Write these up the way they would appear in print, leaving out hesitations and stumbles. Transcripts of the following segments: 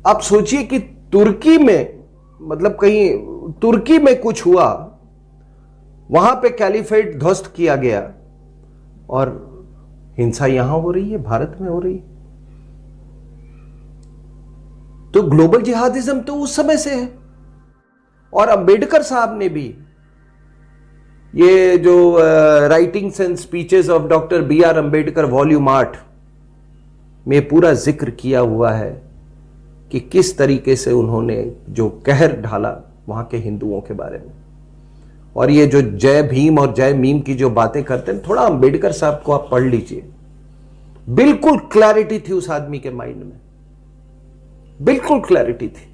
आप सोचिए कि तुर्की में, मतलब कहीं तुर्की में कुछ हुआ, वहां पे कैलिफेट ध्वस्त किया गया, और हिंसा यहां हो रही है, भारत में हो रही है। तो ग्लोबल जिहादिज्म तो उस समय से है। और अंबेडकर साहब ने भी ये जो writings and speeches of doctor B R Ambedkar volume 8 में पूरा जिक्र किया हुआ है कि किस तरीके से उन्होंने जो कहर ढाला वहां के हिंदुओं के बारे में। और ये जो जय भीम और जय मीम की जो बातें करते हैं, थोड़ा अंबेडकर साहब को आप पढ़ लीजिए। बिल्कुल क्लैरिटी थी उस आदमी के माइंड में, बिल्कुल क्लैरिटी थी।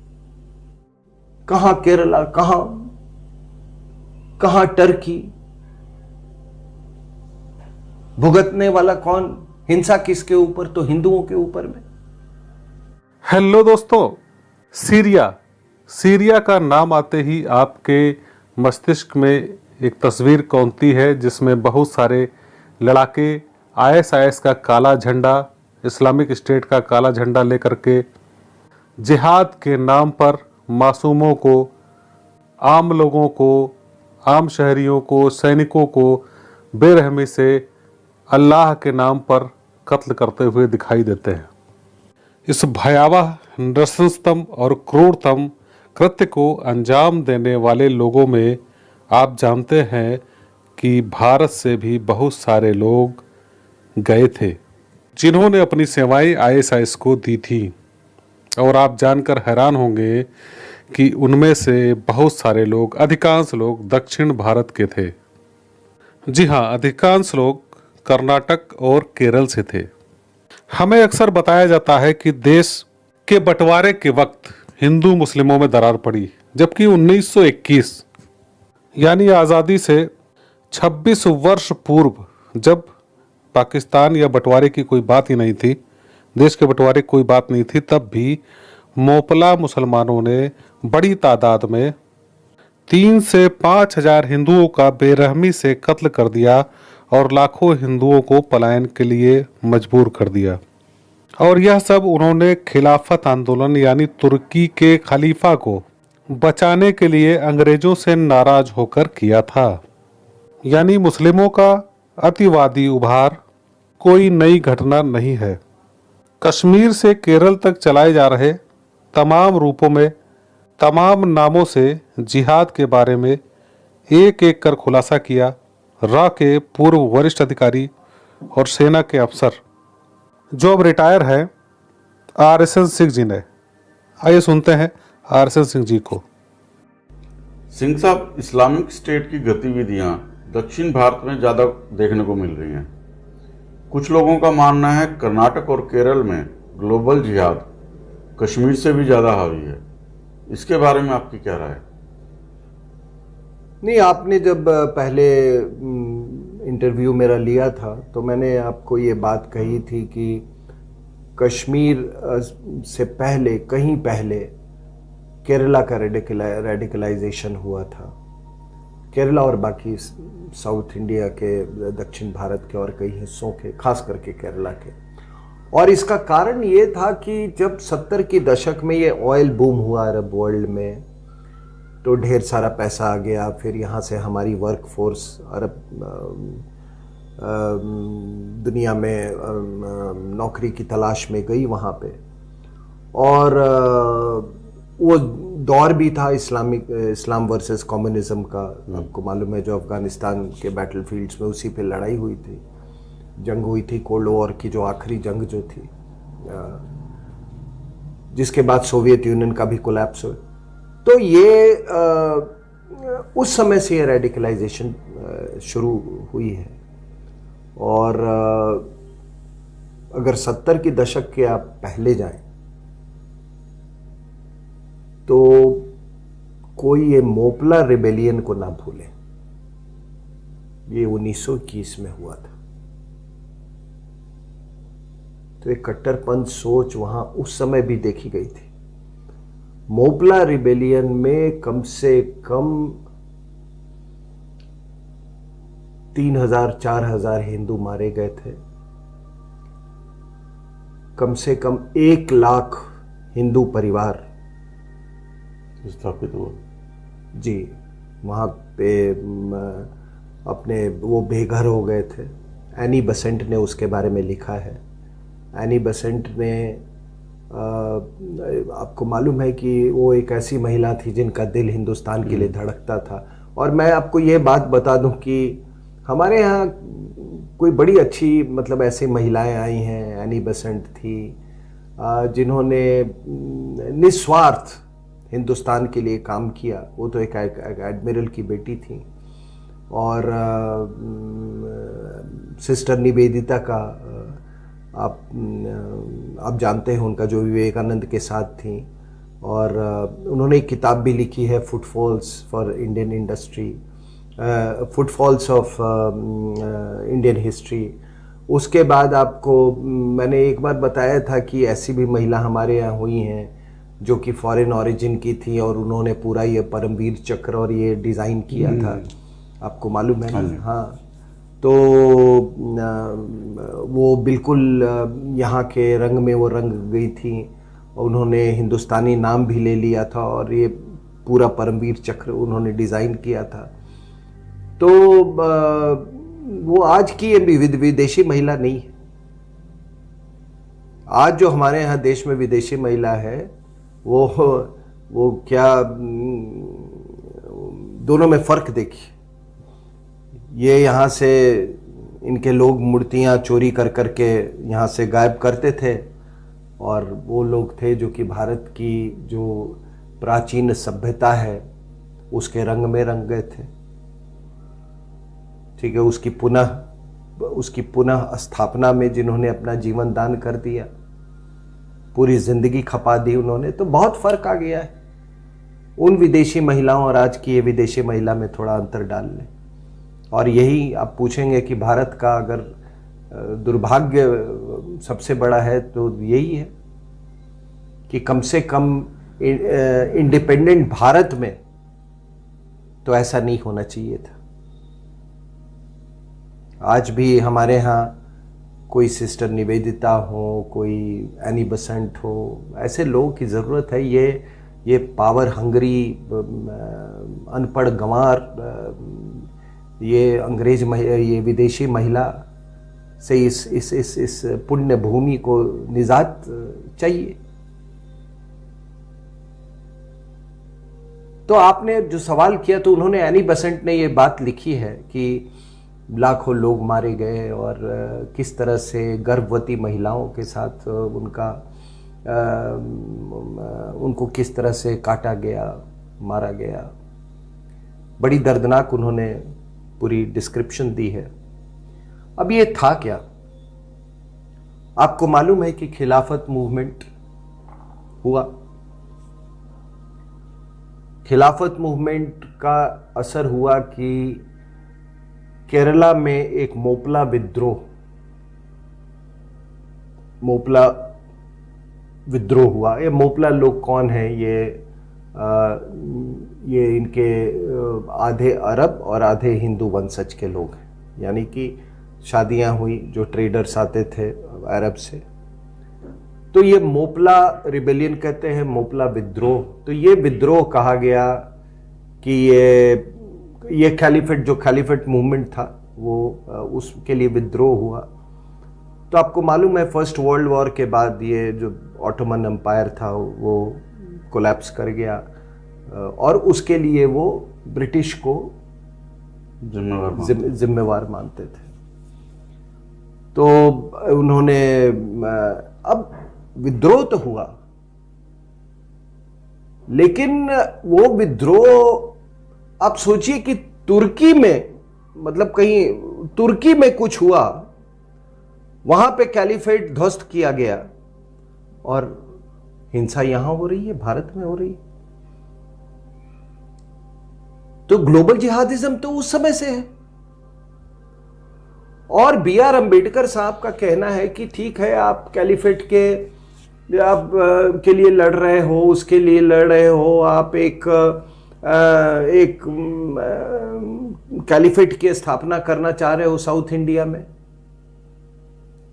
कहां केरला, कहां टर्की, भुगतने वाला कौन, हिंसा किसके ऊपर, तो हिंदुओं के ऊपर में। हेलो दोस्तों, सीरिया का नाम आते ही आपके मस्तिष्क में एक तस्वीर कौंधती है जिसमें बहुत सारे लड़ाके आईएसआईएस का काला झंडा, इस्लामिक स्टेट का काला झंडा लेकर के जिहाद के नाम पर मासूमों को, आम लोगों को, आम शहरियों को, सैनिकों को बेरहमी से अल्लाह के नाम पर कत्ल करते हुए दिखाई देते हैं। इस भयावह, नृशंसतम और क्रूरतम कृत्य को अंजाम देने वाले लोगों में आप जानते हैं कि भारत से भी बहुत सारे लोग गए थे जिन्होंने अपनी सेवाएं आईएसआईएस को दी थी। और आप जानकर हैरान होंगे कि उनमें से बहुत सारे लोग, अधिकांश लोग दक्षिण भारत के थे। जी हाँ, अधिकांश लोग कर्नाटक और केरल से थे। हमें अक्सर बताया जाता है कि देश के बंटवारे के वक्त हिंदू मुस्लिमों में दरार पड़ी, जबकि 1921 यानी आज़ादी से 26 वर्ष पूर्व, जब पाकिस्तान या बंटवारे की कोई बात ही नहीं थी, देश के बंटवारे की कोई बात नहीं थी, तब भी मोपला मुसलमानों ने बड़ी तादाद में 3 से 5 हजार हिंदुओं का बेरहमी से कत्ल कर दिया और लाखों हिंदुओं को पलायन के लिए मजबूर कर दिया। और यह सब उन्होंने खिलाफत आंदोलन यानी तुर्की के खलीफा को बचाने के लिए अंग्रेजों से नाराज होकर किया था। यानी मुस्लिमों का अतिवादी उभार कोई नई घटना नहीं है। कश्मीर से केरल तक चलाए जा रहे तमाम रूपों में, तमाम नामों से जिहाद के बारे में एक एक कर खुलासा किया रा के पूर्व वरिष्ठ अधिकारी और सेना के अफसर जो अब रिटायर है आरएसएन सिंह जी ने। आइए सुनते हैं आरएसएन सिंह जी को। सिंह साहब, इस्लामिक स्टेट की गतिविधियां दक्षिण भारत में ज़्यादा देखने को मिल रही हैं। कुछ लोगों का मानना है कर्नाटक और केरल में ग्लोबल जिहाद कश्मीर से भी ज़्यादा हावी है। इसके बारे में आपकी क्या राय है? नहीं, आपने जब पहले इंटरव्यू मेरा लिया था तो मैंने आपको ये बात कही थी कि कश्मीर से पहले, कहीं पहले केरला का रेडिकलाइजेशन हुआ था। केरला और बाकी साउथ इंडिया के, दक्षिण भारत के और कई हिस्सों के, खास करके केरला के। और इसका कारण ये था कि जब 70 के दशक में ये ऑयल बूम हुआ अरब वर्ल्ड में, तो ढेर सारा पैसा आ गया। फिर यहाँ से हमारी वर्क फोर्स अरब दुनिया में नौकरी की तलाश में गई वहाँ पे। और वो दौर भी था इस्लाम वर्सेस कम्युनिज्म का, आपको मालूम है, जो अफगानिस्तान के बैटलफील्ड्स में उसी पे लड़ाई हुई थी, जंग हुई थी, कोल्ड वॉर की जो आखिरी जंग जो थी, जिसके बाद सोवियत यूनियन का भी कोलैप्स हुआ। तो ये उस समय से ये रेडिकलाइजेशन शुरू हुई है। और अगर 70 के दशक के आप पहले जाएं तो कोई ये मोपला रिबेलियन को ना भूले, ये 1921 में हुआ था। तो एक कट्टरपंथ सोच वहां उस समय भी देखी गई थी। मोपला रिबेलियन में कम से कम 3000-4000 हिंदू मारे गए थे। कम से कम 1 लाख हिंदू परिवार स्थापित हुआ। जी, वहाँ पे अपने वो बेघर हो गए थे। एनी बसेंट ने उसके बारे में लिखा है। एनी बसेंट ने आपको मालूम है कि वो एक ऐसी महिला थी जिनका दिल हिंदुस्तान के लिए धड़कता था। और मैं आपको ये बात बता दूं कि हमारे यहाँ कोई बड़ी अच्छी मतलब ऐसी महिलाएं आई हैं। एनी बसेंट थी जिन्होंने निस्वार्थ हिंदुस्तान के लिए काम किया। वो तो एक एडमिरल की बेटी थी। और सिस्टर निवेदिता का आप जानते हैं, उनका जो विवेकानंद के साथ थी। और उन्होंने एक किताब भी लिखी है, footfalls for Indian industry, footfalls of Indian history. उसके बाद आपको मैंने एक बार बताया था कि ऐसी भी महिला हमारे यहाँ हुई हैं जो कि फॉरेन ओरिजिन की थी और उन्होंने पूरा ये परमवीर चक्र और ये डिज़ाइन किया था। आपको मालूम है ना? हाँ। तो वो बिल्कुल यहाँ के रंग में वो रंग गई थी और उन्होंने हिंदुस्तानी नाम भी ले लिया था और ये पूरा परमवीर चक्र उन्होंने डिज़ाइन किया था। तो वो आज की विदेशी महिला नहीं है। आज जो हमारे यहाँ देश में विदेशी महिला है वो क्या, दोनों में फ़र्क देखिए। ये यहाँ से इनके लोग मूर्तियाँ चोरी कर करके यहाँ से गायब करते थे और वो लोग थे जो कि भारत की जो प्राचीन सभ्यता है उसके रंग में रंग गए थे। ठीक है, उसकी पुनः स्थापना में जिन्होंने अपना जीवन दान कर दिया, पूरी जिंदगी खपा दी उन्होंने। तो बहुत फर्क आ गया है उन विदेशी महिलाओं और आज की ये विदेशी महिला में। थोड़ा अंतर डाल लें। और यही आप पूछेंगे कि भारत का अगर दुर्भाग्य सबसे बड़ा है तो यही है कि कम से कम इंडिपेंडेंट भारत में तो ऐसा नहीं होना चाहिए था। आज भी हमारे यहाँ कोई सिस्टर निवेदिता हो, कोई एनी बसेंट हो, ऐसे लोगों की ज़रूरत है। ये पावर हंगरी, अनपढ़ गंवार, ये विदेशी महिला से इस पुण्य भूमि को निजात चाहिए। तो आपने जो सवाल किया तो उन्होंने, एनी बसेंट ने ये बात लिखी है कि लाखों लोग मारे गए और किस तरह से गर्भवती महिलाओं के साथ उनको किस तरह से काटा गया, मारा गया। बड़ी दर्दनाक उन्होंने पूरी डिस्क्रिप्शन दी है। अब ये था क्या? आपको मालूम है कि खिलाफत मूवमेंट हुआ। खिलाफत मूवमेंट का असर हुआ कि केरला में एक मोपला विद्रोह हुआ। ये मोपला लोग कौन है? ये इनके आधे अरब और आधे हिंदू वंशज के लोग हैं। यानी कि शादियां हुई, जो ट्रेडर्स आते थे अरब से। तो ये मोपला रिबेलियन कहते हैं, मोपला विद्रोह। तो ये विद्रोह कहा गया कि ये खलीफेट मूवमेंट था, वो उसके लिए विद्रोह हुआ। तो आपको मालूम है फर्स्ट वर्ल्ड वॉर के बाद ये जो ऑटोमन एम्पायर था वो कोलैप्स कर गया और उसके लिए वो ब्रिटिश को जिम्मेवार मानते थे। तो उन्होंने, अब विद्रोह तो हुआ, लेकिन वो विद्रोह आप सोचिए कि तुर्की में, मतलब कहीं तुर्की में कुछ हुआ, वहां पे कैलिफेट ध्वस्त किया गया और हिंसा यहां हो रही है, भारत में हो रही है। तो ग्लोबल जिहादिज्म तो उस समय से है। और बी आर अम्बेडकर साहब का कहना है कि ठीक है, आप कैलिफेट के लिए लड़ रहे हो, उसके लिए लड़ रहे हो, आप एक कैलिफेट की स्थापना करना चाह रहे हो साउथ इंडिया में,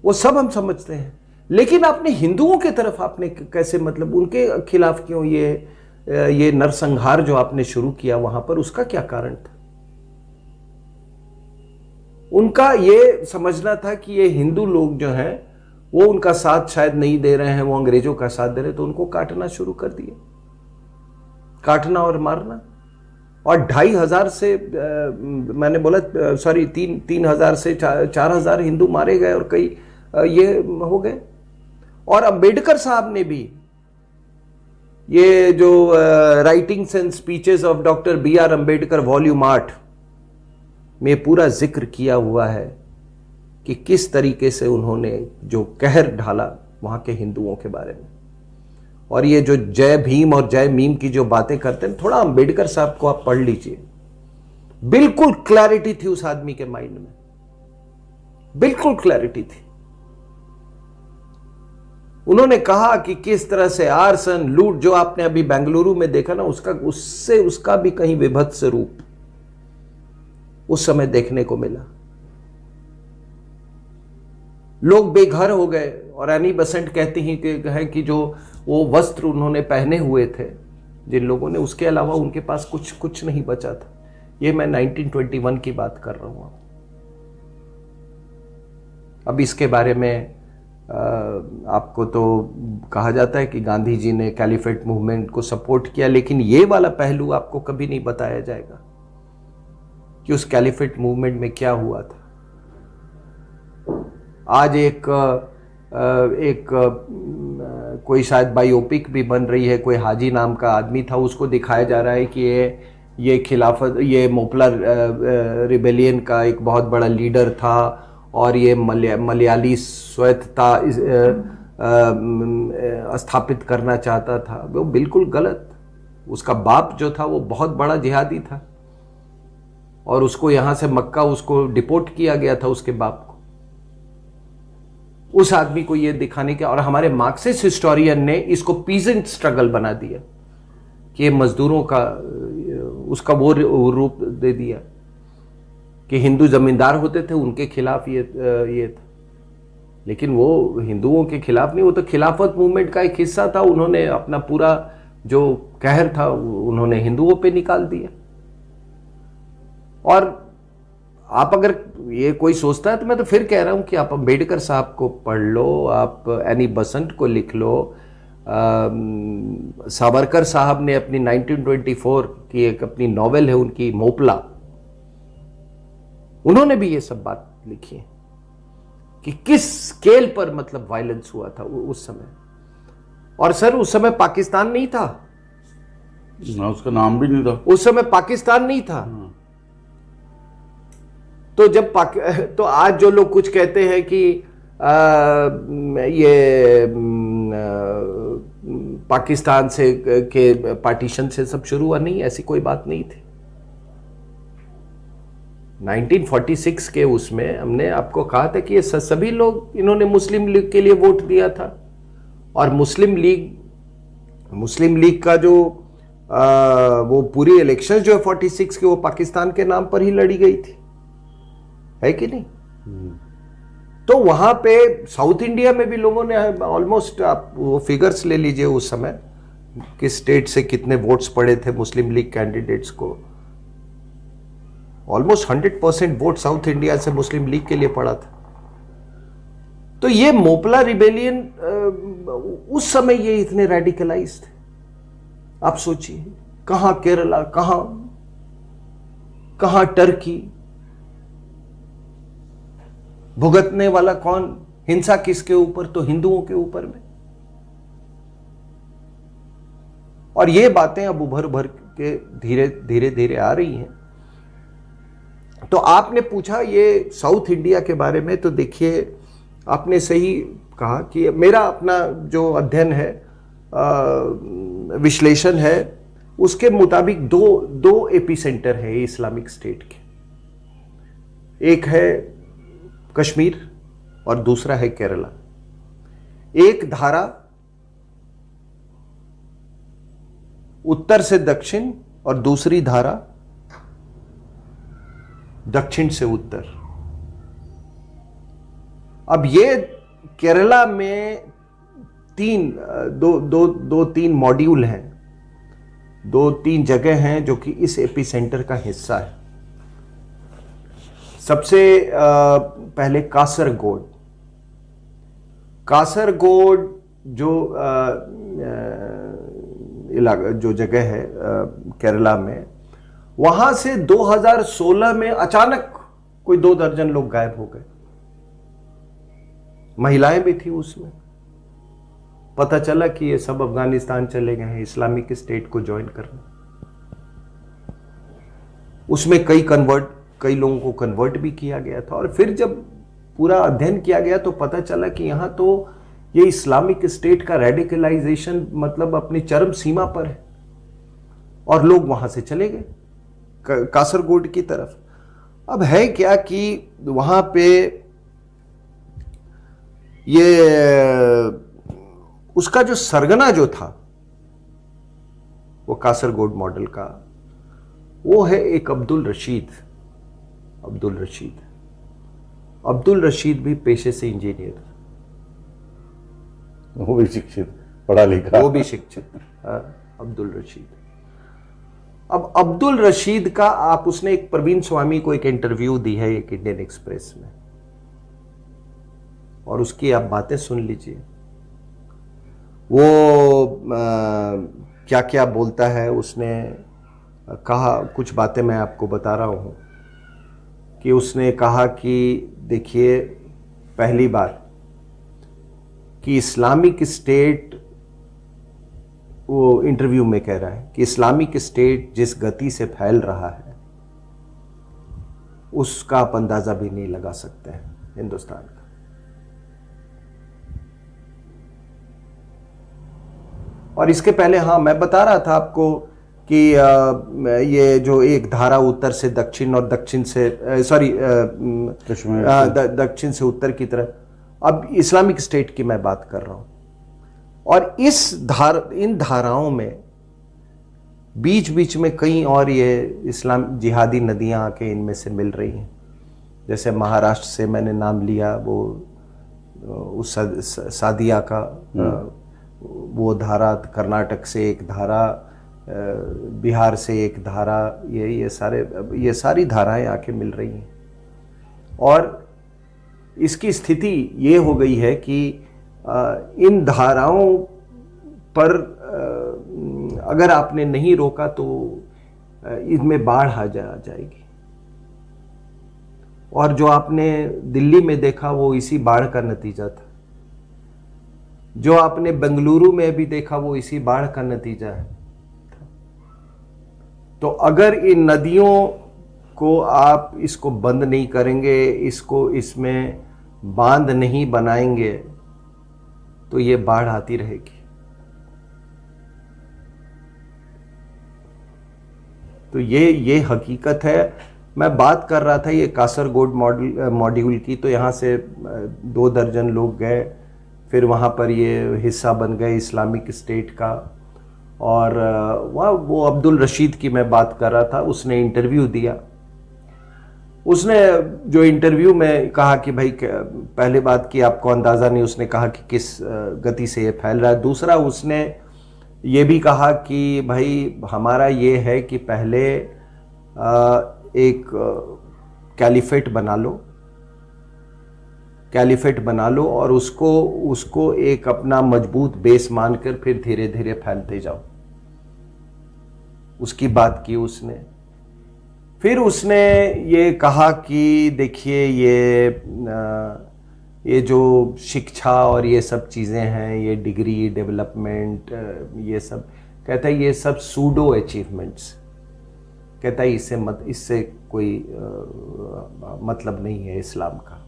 वो सब हम समझते हैं। लेकिन आपने हिंदुओं की तरफ आपने कैसे, मतलब उनके खिलाफ क्यों ये नरसंहार जो आपने शुरू किया वहां पर, उसका क्या कारण था? उनका ये समझना था कि ये हिंदू लोग जो हैं वो उनका साथ शायद नहीं दे रहे हैं, वो अंग्रेजों का साथ दे रहे, तो उनको काटना शुरू कर दिया, काटना और मारना। और 2500 से मैंने बोला सॉरी 3000 से 4000 हिंदू मारे गए और कई ये हो गए। और अंबेडकर साहब ने भी ये जो writings and speeches of doctor B.R. Ambedkar volume 8 में पूरा जिक्र किया हुआ है कि किस तरीके से उन्होंने जो कहर ढाला वहां के हिंदुओं के बारे में। और ये जो जय भीम और जय मीम की जो बातें करते हैं, थोड़ा अंबेडकर साहब को आप पढ़ लीजिए, बिल्कुल क्लैरिटी थी उस आदमी के माइंड में, बिल्कुल क्लैरिटी थी। उन्होंने कहा कि किस तरह से आर्सन, लूट जो आपने अभी बेंगलुरु में देखा ना, उसका भी कहीं विभत्स रूप उस समय देखने को मिला। लोग बेघर हो गए। और एनी बसेंट कहती हैं कि जो वो वस्त्र उन्होंने पहने हुए थे जिन लोगों ने, उसके अलावा उनके पास कुछ नहीं बचा था। ये मैं 1921 की बात कर रहा हूं। अब इसके बारे में आपको तो कहा जाता है कि गांधी जी ने कैलिफेट मूवमेंट को सपोर्ट किया, लेकिन ये वाला पहलू आपको कभी नहीं बताया जाएगा कि उस कैलिफेट मूवमेंट में क्या हुआ था। आज एक कोई शायद बायोपिक भी बन रही है, कोई हाजी नाम का आदमी था, उसको दिखाया जा रहा है कि ये खिलाफत, ये मोपला रिबेलियन का एक बहुत बड़ा लीडर था और ये मलयाली स्वायत्तता स्थापित करना चाहता था। वो बिल्कुल गलत। उसका बाप जो था वो बहुत बड़ा जिहादी था और उसको यहां से मक्का उसको डिपोर्ट किया गया था, उसके बाप को। उस आदमी को ये दिखाने के, और हमारे मार्क्सिस्ट हिस्टोरियन ने इसको पीजेंट स्ट्रगल बना दिया कि ये मजदूरों का, उसका वो रूप दे दिया कि हिंदू जमींदार होते थे उनके खिलाफ ये था। लेकिन वो हिंदुओं के खिलाफ नहीं, वो तो खिलाफत मूवमेंट का एक हिस्सा था। उन्होंने अपना पूरा जो कहर था उन्होंने हिंदुओं पे निकाल दिया। और आप अगर ये कोई सोचता है तो मैं तो फिर कह रहा हूं कि आप अंबेडकर साहब को पढ़ लो, आप एनी बसंत को लिख लो। सावरकर साहब ने अपनी 1924 की एक अपनी नॉवेल है उनकी, मोपला, उन्होंने भी ये सब बात लिखी है कि किस स्केल पर मतलब वायलेंस हुआ था उस समय। और सर उस समय पाकिस्तान नहीं था ना, उसका नाम भी नहीं था उस समय, पाकिस्तान नहीं था। तो जब तो आज जो लोग कुछ कहते हैं कि ये पाकिस्तान से के पार्टीशन से सब शुरू हुआ, नहीं, ऐसी कोई बात नहीं थी। 1946 के उसमें हमने आपको कहा था कि ये सभी लोग, इन्होंने मुस्लिम लीग के लिए वोट दिया था। और मुस्लिम लीग का जो वो पूरी इलेक्शन जो है 46 के, वो पाकिस्तान के नाम पर ही लड़ी गई थी, है कि नहीं? तो वहां पे साउथ इंडिया में भी लोगों ने ऑलमोस्ट, आप वो फिगर्स ले लीजिए उस समय किस स्टेट से कितने वोट्स पड़े थे मुस्लिम लीग कैंडिडेट्स को। ऑलमोस्ट 100% वोट साउथ इंडिया से मुस्लिम लीग के लिए पड़ा था। तो ये मोपला रिबेलियन उस समय ये इतने रेडिकलाइज थे। आप सोचिए, कहां केरला, कहां टर्की, भुगतने वाला कौन, हिंसा किसके ऊपर? तो हिंदुओं के ऊपर में। और ये बातें अब उभर के धीरे धीरे आ रही हैं। तो आपने पूछा ये साउथ इंडिया के बारे में, तो देखिए आपने सही कहा कि मेरा अपना जो अध्ययन है, विश्लेषण है, उसके मुताबिक दो एपिसेंटर है इस्लामिक स्टेट के। एक है कश्मीर और दूसरा है केरला। एक धारा उत्तर से दक्षिण और दूसरी धारा दक्षिण से उत्तर। अब ये केरला में तीन मॉड्यूल हैं, 2-3 जगह हैं जो कि इस एपिसेंटर का हिस्सा है। सबसे पहले कासरगोड जो जगह है केरला में, वहां से 2016 में अचानक कोई 2 दर्जन लोग गायब हो गए। महिलाएं भी थी उसमें। पता चला कि ये सब अफगानिस्तान चले गए हैं इस्लामिक स्टेट को ज्वाइन करने। उसमें कई लोगों को कन्वर्ट भी किया गया था। और फिर जब पूरा अध्ययन किया गया तो पता चला कि यहां तो ये इस्लामिक स्टेट का रेडिकलाइजेशन मतलब अपनी चरम सीमा पर है, और लोग वहां से चले गए कासरगोड की तरफ। अब है क्या कि वहां पे ये उसका जो सरगना जो था वो कासरगोड मॉडल का, वो है एक अब्दुल रशीद भी पेशे से इंजीनियर, वो भी शिक्षित, पढ़ा लिखा, वो भी शिक्षित। अब्दुल रशीद। अब अब्दुल रशीद का उसने एक प्रवीण स्वामी को एक इंटरव्यू दी है एक इंडियन एक्सप्रेस में, और उसकी आप बातें सुन लीजिए। वो क्या क्या बोलता है। उसने कहा, कुछ बातें मैं आपको बता रहा हूं कि उसने कहा कि देखिए, पहली बात कि इस्लामिक स्टेट, वो इंटरव्यू में कह रहा है कि इस्लामिक स्टेट जिस गति से फैल रहा है उसका आप अंदाजा भी नहीं लगा सकते हैं हिंदुस्तान का। और इसके पहले मैं बता रहा था आपको कि ये जो एक धारा उत्तर से दक्षिण और दक्षिण से दक्षिण से उत्तर की तरफ, अब इस्लामिक स्टेट की मैं बात कर रहा हूं। और इन धाराओं में बीच बीच में कई और ये इस्लाम जिहादी नदियां आके इनमें से मिल रही हैं। जैसे महाराष्ट्र से मैंने नाम लिया, वो उस सादिया का वो धारा, कर्नाटक से एक धारा, बिहार से एक धारा, ये सारी धाराएं आके मिल रही हैं। और इसकी स्थिति ये हो गई है कि इन धाराओं पर अगर आपने नहीं रोका तो इनमें बाढ़ आ जाएगी। और जो आपने दिल्ली में देखा वो इसी बाढ़ का नतीजा था। जो आपने बेंगलुरु में भी देखा वो इसी बाढ़ का नतीजा है। तो अगर इन नदियों को आप इसको बंद नहीं करेंगे, इसमें बांध नहीं बनाएंगे, तो ये बाढ़ आती रहेगी। तो ये हकीकत है। मैं बात कर रहा था ये कासरगोड मॉड्यूल की, तो यहाँ से 2 दर्जन लोग गए, फिर वहाँ पर ये हिस्सा बन गए इस्लामिक स्टेट का। और वहाँ वो अब्दुल रशीद की मैं बात कर रहा था, उसने इंटरव्यू दिया। उसने जो इंटरव्यू में कहा कि भाई, पहले बात की आपको अंदाज़ा नहीं, उसने कहा कि किस गति से ये फैल रहा है। दूसरा, उसने ये भी कहा कि भाई हमारा ये है कि पहले एक कैलिफेट बना लो और उसको एक अपना मजबूत बेस मानकर फिर धीरे धीरे फैलते जाओ। उसकी बात की उसने। फिर उसने ये कहा कि देखिए, ये जो शिक्षा और ये सब चीज़ें हैं, ये डिग्री डेवलपमेंट, ये सब, कहता है ये सब सूडो अचीवमेंट्स, कहता है इससे कोई मतलब नहीं है इस्लाम का।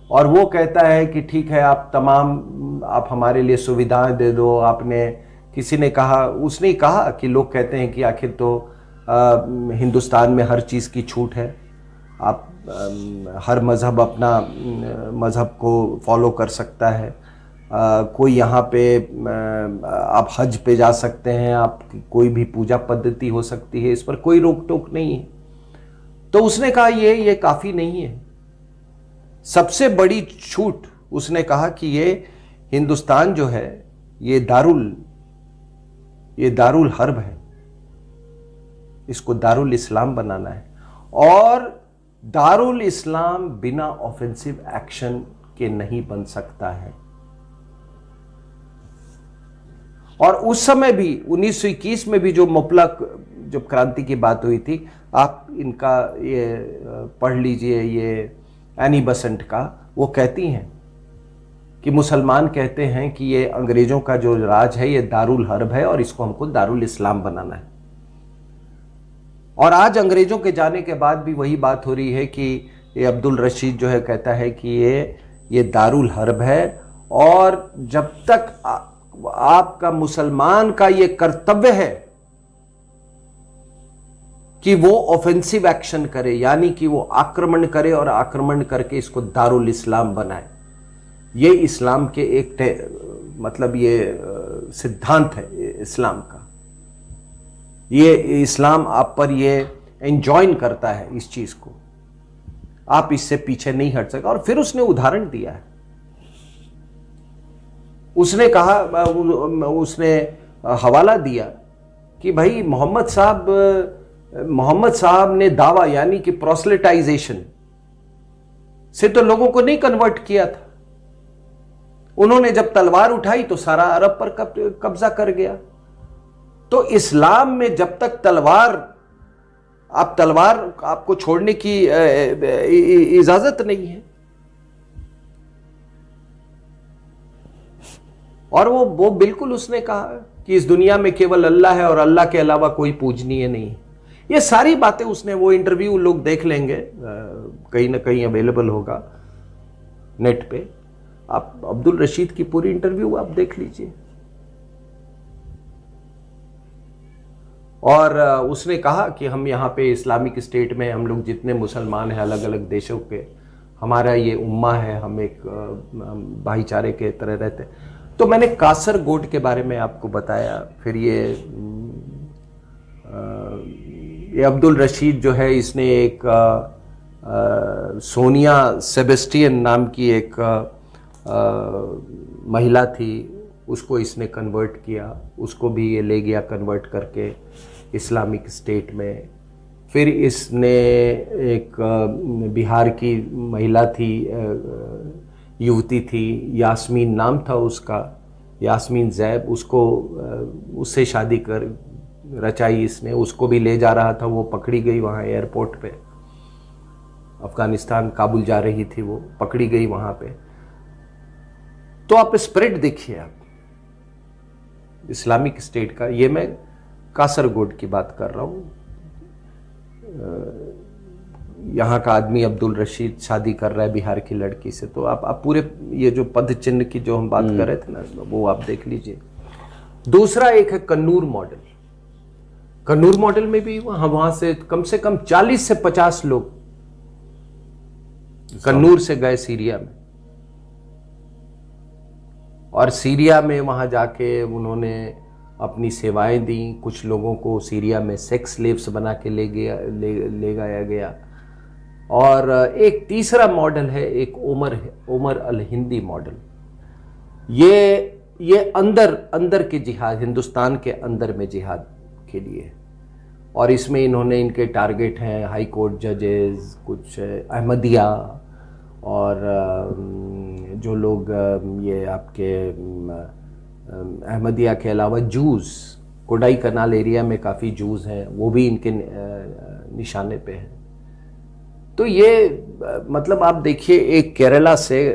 और वो कहता है कि ठीक है, आप हमारे लिए सुविधाएं दे दो। किसी ने कहा, उसने कहा कि लोग कहते हैं कि आखिर तो हिंदुस्तान में हर चीज़ की छूट है, आप हर मज़हब अपना मज़हब को फॉलो कर सकता है, कोई यहाँ पे आप हज पे जा सकते हैं, आप कोई भी पूजा पद्धति हो सकती है, इस पर कोई रोक टोक नहीं है। तो उसने कहा ये काफ़ी नहीं है। सबसे बड़ी छूट उसने कहा कि ये हिंदुस्तान जो है ये दारुल हर्ब है, इसको दारुल इस्लाम बनाना है, और दारुल इस्लाम बिना ऑफेंसिव एक्शन के नहीं बन सकता है। और उस समय भी 1921 में भी जो मुतलक जब क्रांति की बात हुई थी, आप इनका ये पढ़ लीजिए, ये एनी बसंट का, वो कहती हैं कि मुसलमान कहते हैं कि ये अंग्रेजों का जो राज है ये दारुल हर्ब है और इसको हमको दारुल इस्लाम बनाना है। और आज अंग्रेजों के जाने के बाद भी वही बात हो रही है कि ये अब्दुल रशीद जो है कहता है कि ये दारुल हर्ब है, और जब तक आपका मुसलमान का ये कर्तव्य है कि वो ऑफेंसिव एक्शन करे, यानी कि वो आक्रमण करे और आक्रमण करके इसको दारुल इस्लाम बनाए, ये इस्लाम के एक मतलब ये सिद्धांत है इस्लाम का। ये इस्लाम आप पर ये एंजॉइन करता है इस चीज को, आप इससे पीछे नहीं हट सके। और फिर उसने उदाहरण दिया है, उसने कहा, उसने हवाला दिया कि भाई मोहम्मद साहब ने दावा यानी कि प्रोसेलिटाइजेशन से तो लोगों को नहीं कन्वर्ट किया था। उन्होंने जब तलवार उठाई तो सारा अरब पर कब्जा कर गया। तो इस्लाम में जब तक तलवार आपको छोड़ने की इजाजत नहीं है। और वो बिल्कुल उसने कहा कि इस दुनिया में केवल अल्लाह है और अल्लाह के अलावा कोई पूजनीय नहीं है। ये सारी बातें उसने, वो इंटरव्यू लोग देख लेंगे, कहीं ना कहीं अवेलेबल होगा नेट पे, आप अब्दुल रशीद की पूरी इंटरव्यू आप देख लीजिए। और उसने कहा कि हम यहाँ पे इस्लामिक स्टेट में हम लोग जितने मुसलमान हैं अलग अलग देशों के, हमारा ये उम्मा है, हम एक भाईचारे के तरह रहते हैं। तो मैंने कासरगोड के बारे में आपको बताया। फिर ये अब्दुल रशीद जो है, इसने एक सोनिया सेबेस्टियन नाम की एक महिला थी, उसको इसने कन्वर्ट किया, उसको भी ये ले गया कन्वर्ट करके इस्लामिक स्टेट में। फिर इसने एक बिहार की महिला थी, युवती थी, यास्मीन नाम था उसका, यास्मीन जैब, उससे शादी कर रचाई इसने। उसको भी ले जा रहा था, वो पकड़ी गई वहाँ एयरपोर्ट पे, अफगानिस्तान काबुल जा रही थी, वो पकड़ी गई वहाँ पे। तो आप स्प्रेड देखिए आप इस्लामिक स्टेट का। ये मैं कासरगोड की बात कर रहा हूँ। यहाँ का आदमी अब्दुल रशीद शादी कर रहा है बिहार की लड़की से। तो आप पूरे ये जो पद चिन्ह की जो हम बात कर रहे थे ना, वो आप देख लीजिए। दूसरा एक है कन्नूर मॉडल। कन्नूर मॉडल में भी वहां से कम 40 से 50 लोग कन्नूर से गए सीरिया में, और सीरिया में वहां जाके उन्होंने अपनी सेवाएं दी। कुछ लोगों को सीरिया में सेक्स स्लेव्स बना के ले गया गया। और एक तीसरा मॉडल है, एक उमर अल हिंदी मॉडल। ये अंदर के जिहाद, हिंदुस्तान के अंदर में जिहाद के लिए। और इसमें इनके टारगेट हैं हाई कोर्ट जजेस, कुछ अहमदिया, और जो लोग ये आपके अहमदिया के अलावा जूस, कोडाई कनाल एरिया में काफ़ी जूस हैं, वो भी इनके निशाने पे हैं। तो ये मतलब आप देखिए, एक केरला से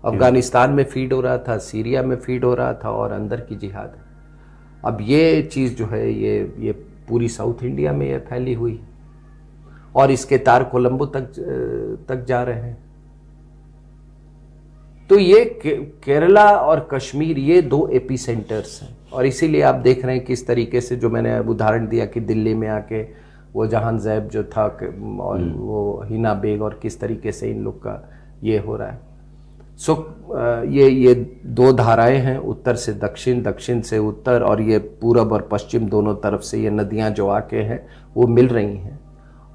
अफगानिस्तान में फीड हो रहा था, सीरिया में फीड हो रहा था, और अंदर की जिहाद है। अब ये चीज़ जो है ये पूरी साउथ इंडिया में ये फैली हुई है, और इसके तार कोलंबो तक जा रहे हैं। तो ये केरला और कश्मीर, ये दो एपी सेंटर्स हैं। और इसीलिए आप देख रहे हैं किस तरीके से, जो मैंने उदाहरण दिया कि दिल्ली में आके वो जहां जैब जो था और वो हिना बेग, और किस तरीके से इन लोग का ये हो रहा है। ये दो धाराएं हैं, उत्तर से दक्षिण, दक्षिण से उत्तर, और ये पूरब और पश्चिम दोनों तरफ से ये नदियां जो आके हैं वो मिल रही हैं।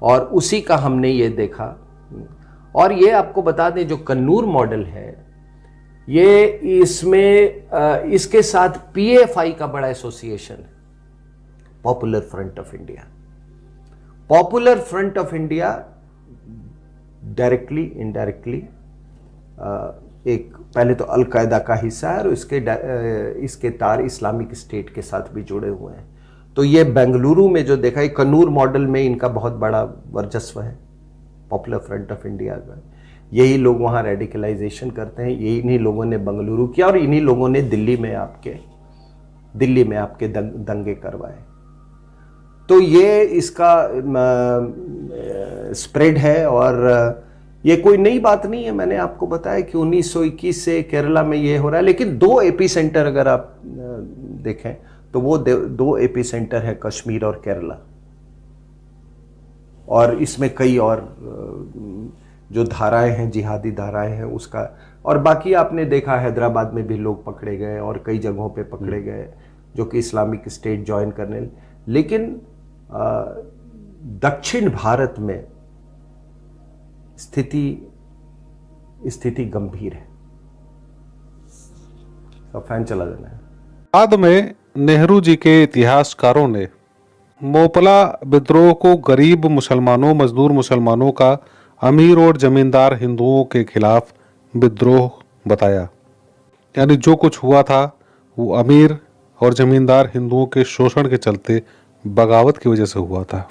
और उसी का हमने ये देखा। और ये आपको बता दें जो कन्नूर मॉडल है, ये इसमें इसके साथ पीएफआई का बड़ा एसोसिएशन है, popular front of India. Popular front of India directly indirectly एक पहले तो अल कायदा का हिस्सा है और इसके तार इस्लामिक स्टेट के साथ भी जुड़े हुए हैं। तो ये बेंगलुरु में जो देखा, कन्नूर मॉडल में इनका बहुत बड़ा वर्चस्व है, पॉपुलर फ्रंट ऑफ इंडिया का। यही लोग वहाँ रेडिकलाइजेशन करते हैं, यही इन्हीं लोगों ने बेंगलुरु किया और इन्हीं लोगों ने दिल्ली में आपके दंगे करवाए। तो ये इसका स्प्रेड है और ये कोई नई बात नहीं है। मैंने आपको बताया कि 1921 से केरला में ये हो रहा है, लेकिन 2 एपी सेंटर अगर आप देखें तो वो 2 एपी सेंटर है, कश्मीर और केरला। और इसमें कई और जो धाराएं हैं, जिहादी धाराएं हैं उसका, और बाकी आपने देखा हैदराबाद में भी लोग पकड़े गए और कई जगहों पे पकड़े गए जो कि इस्लामिक स्टेट ज्वाइन करने। लेकिन दक्षिण भारत में स्थिति गंभीर है। सब फैन चला जाना है। बाद में नेहरू जी के इतिहासकारों ने मोपला विद्रोह को गरीब मुसलमानों, मजदूर मुसलमानों का अमीर और जमींदार हिंदुओं के खिलाफ विद्रोह बताया। यानी जो कुछ हुआ था वो अमीर और जमींदार हिंदुओं के शोषण के चलते बगावत की वजह से हुआ था।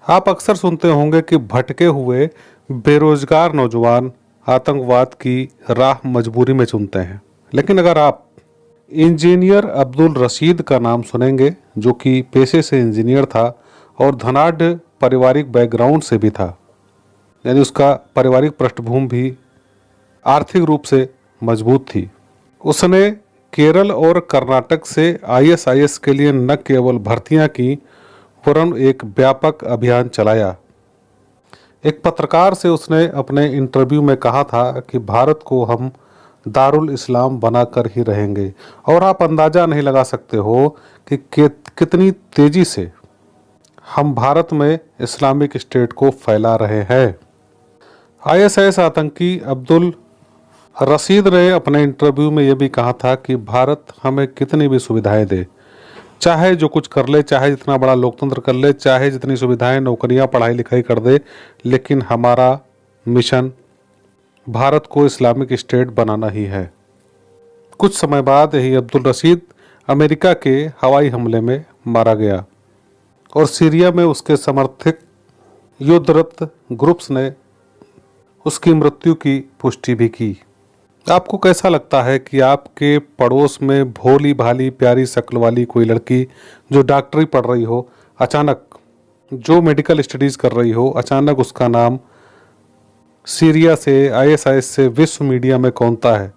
आप अक्सर सुनते होंगे कि भटके हुए बेरोजगार नौजवान आतंकवाद की राह मजबूरी में चुनते हैं। लेकिन अगर आप इंजीनियर अब्दुल रशीद का नाम सुनेंगे, जो कि पेशे से इंजीनियर था और धनाढ़ पारिवारिक बैकग्राउंड से भी था, यानी उसका पारिवारिक पृष्ठभूमि भी आर्थिक रूप से मजबूत थी। उसने केरल और कर्नाटक से आईएसआईएस के लिए न केवल भर्तियां की, वरन एक व्यापक अभियान चलाया। एक पत्रकार से उसने अपने इंटरव्यू में कहा था कि भारत को हम दारुल इस्लाम बनाकर ही रहेंगे। और आप अंदाजा नहीं लगा सकते हो कि कितनी तेजी से हम भारत में इस्लामिक स्टेट को फैला रहे हैं। आईएसआईएस आतंकी अब्दुल रशीद ने अपने इंटरव्यू में यह भी कहा था कि भारत हमें कितनी भी सुविधाएं दे, चाहे जो कुछ कर ले, चाहे जितना बड़ा लोकतंत्र कर ले, चाहे जितनी सुविधाएं, नौकरियां, पढ़ाई लिखाई कर दे, लेकिन हमारा मिशन भारत को इस्लामिक स्टेट बनाना ही है। कुछ समय बाद ही अब्दुल रशीद अमेरिका के हवाई हमले में मारा गया और सीरिया में उसके समर्थक युद्धरत ग्रुप्स ने उसकी मृत्यु की पुष्टि भी की। आपको कैसा लगता है कि आपके पड़ोस में भोली भाली प्यारी शक्ल वाली कोई लड़की जो डॉक्टरी पढ़ रही हो, अचानक जो मेडिकल स्टडीज़ कर रही हो, अचानक उसका नाम सीरिया से, आईएसआईएस से विश्व मीडिया में कौनता है?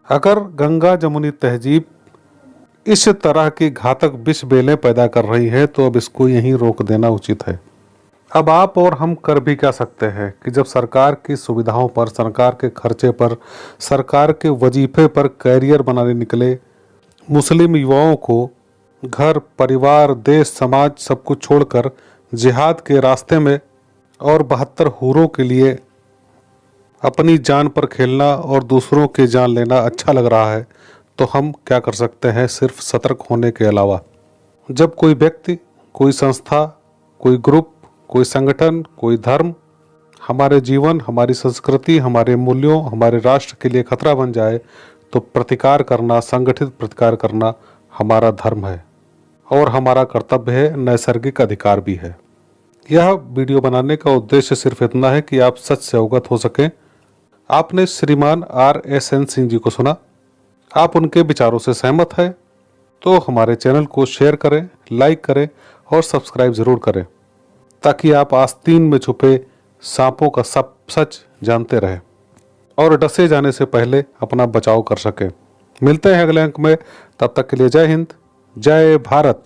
अगर गंगा जमुनी तहजीब इस तरह की घातक विष बेलें पैदा कर रही है तो अब इसको यहीं रोक देना उचित है। अब आप और हम कर भी क्या सकते हैं कि जब सरकार की सुविधाओं पर, सरकार के खर्चे पर, सरकार के वजीफे पर कैरियर बनाने निकले मुस्लिम युवाओं को घर, परिवार, देश, समाज सब कुछ छोड़कर जिहाद के रास्ते में और 72 हूरों के लिए अपनी जान पर खेलना और दूसरों की जान लेना अच्छा लग रहा है, तो हम क्या कर सकते हैं सिर्फ सतर्क होने के अलावा। जब कोई व्यक्ति, कोई संस्था, कोई ग्रुप, कोई संगठन, कोई धर्म हमारे जीवन, हमारी संस्कृति, हमारे मूल्यों, हमारे राष्ट्र के लिए खतरा बन जाए तो प्रतिकार करना, संगठित प्रतिकार करना हमारा धर्म है और हमारा कर्तव्य है, नैसर्गिक अधिकार भी है। यह वीडियो बनाने का उद्देश्य सिर्फ इतना है कि आप सच से अवगत हो सकें। आपने श्रीमान RSN सिंह जी को सुना, आप उनके विचारों से सहमत हैं तो हमारे चैनल को शेयर करें, लाइक करें और सब्सक्राइब ज़रूर करें, ताकि आप आस्तीन में छुपे सांपों का सब सच जानते रहें और डसे जाने से पहले अपना बचाव कर सकें। मिलते हैं अगले अंक में, तब तक के लिए जय हिंद, जय भारत।